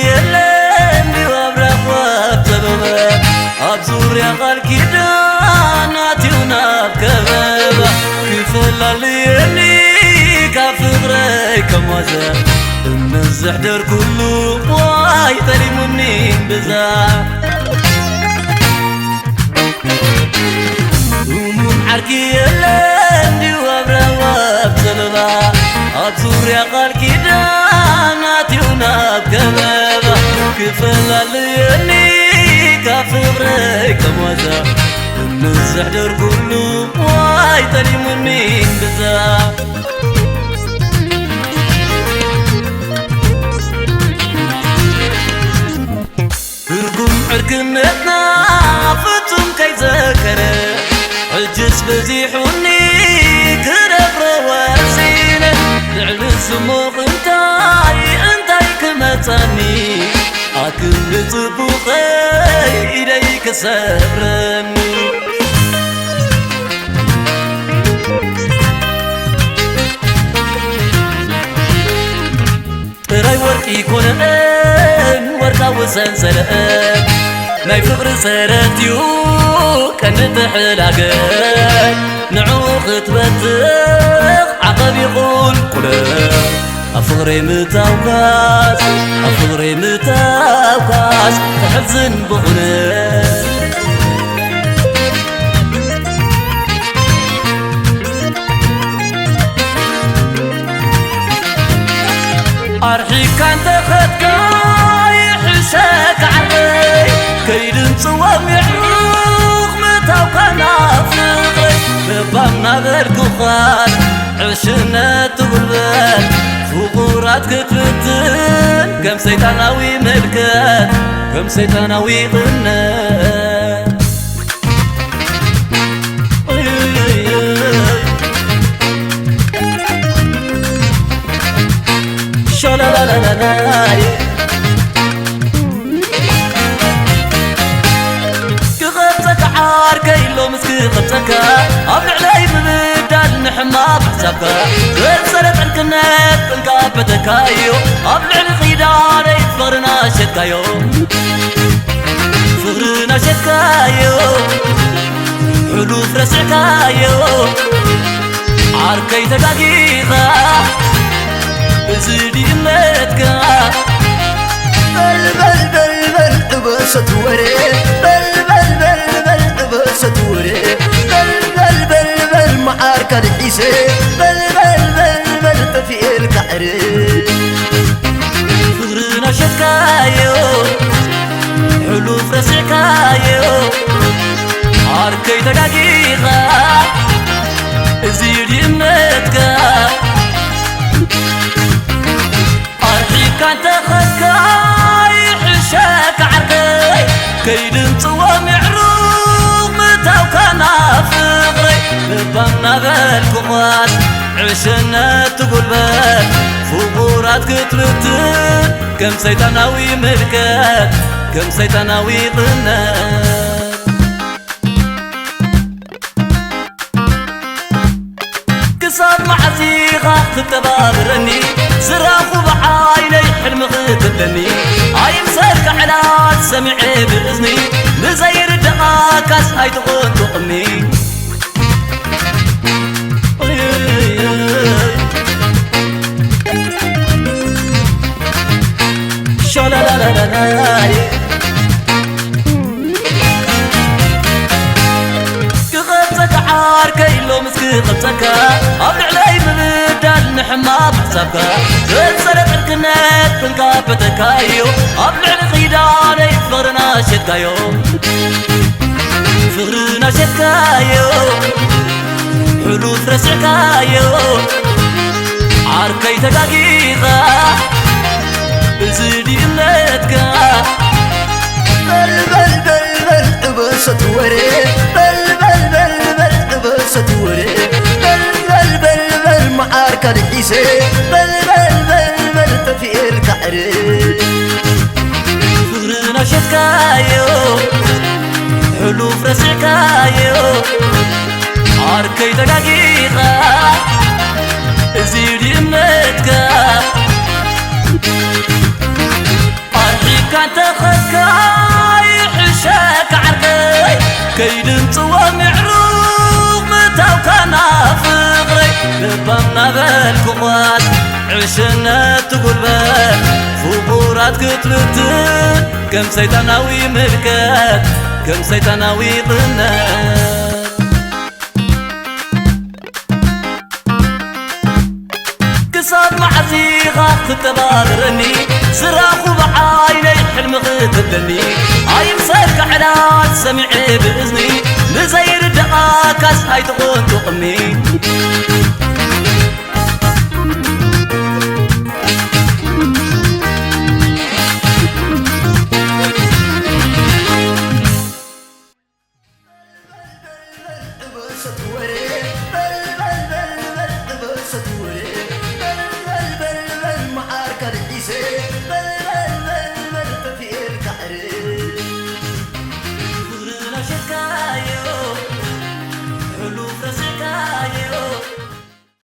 يلم بوابرق وابتببا أبزور يا غالكي داناتي ونابكببا كفل ليني كافغري كموزا الزحدر كله واي تري مني بزا ومن حركي يلم بوابرق وابتببا أبزور يا غالكي داناتي ونابكببا كفل ليني كافغري كموزا الزحدر كله واي تري مني بزا عركنتنا فتم كي ذكره عجز بزيحوني كرف رواسينه لعل السموق انتاي كمتاني اكل طبوخي اليك سرني راي ورقي كونن ورقا وسنسلت ناي فقر سرتيو كنت حلاقت نعو خطبتك عقب يقول قلت أفغري متاوكاس أفغري متاوكاس تحزن بغنى أرحي كان تخدكاي حساك عربي كيدن صوام يحوق متاوكانا فغري ببامنا غيركوخان عشنا تغلبان فقورات كتفتن كم سيطاناوي ملكات كم سيطاناوي غنات شو لا لا لا لا لا كغبتك عار كيلو مسكي غبتك أبلع لي ببدال نحما بحسابك غرسلت عنك النت انكابتك ايو أبلع الخيدان فغرنا شتكايو فغرنا شتكايو حلوف رسعكايو عاركي دقيقة بزيدي متكا بل بل بل بل بسط وري بل بل بل بل بسط وري بل بل بل بل معارك الحيسي بل بل بل بل في الكعري فغرنا شتكايو حلوف رسعكايو عاركي دقيقة بزيدي متكا كان تخكاي حشاك عرقي كيدن صوام يعروق متاو كان فغري ببامنا بالكواس عشنا تقول بال فقورات كتبتن كم سيطاناوي ملكات كم سيطاناوي غنات كساد معزيغة تتبابرني سراخو بعايني حلم غتبلني عايم سرك على سمعي بإذني نزير دقاكاس هاي تغون تقني شو لا لا لا لا لا كغبتك عار كيلو مسكي غبتك أبلع لي ببدال نحما بحسابك غرسلت عنك النت انكابتك ايو أبلع الخيدان فغرنا شتكايو فغرنا شتكايو حلوف رسعكايو عاركي دقيقة بزيدي متكا بل بل بل بل بسط وري بل بل بل بل بسط وري بل بل بل بل معارك الحيسي بل بل بل بل في الكعري فغرنا شتكايو حلوف رسعكايو عاركي دقيقة زيدي متكا كانت خكاي حشاك عرقي كيد معروف متاو كان فقري لبامنا بالكوات عشنا تقول بال فقورات كتبتن كم سيطاناوي ملكات كم سيطاناوي قنات قصاد معزيغة تتبادرني صراخ بعيني حلم غتبلني هاي مسك على سمعي بإذني نزير دقاكس هاي تغون تقمي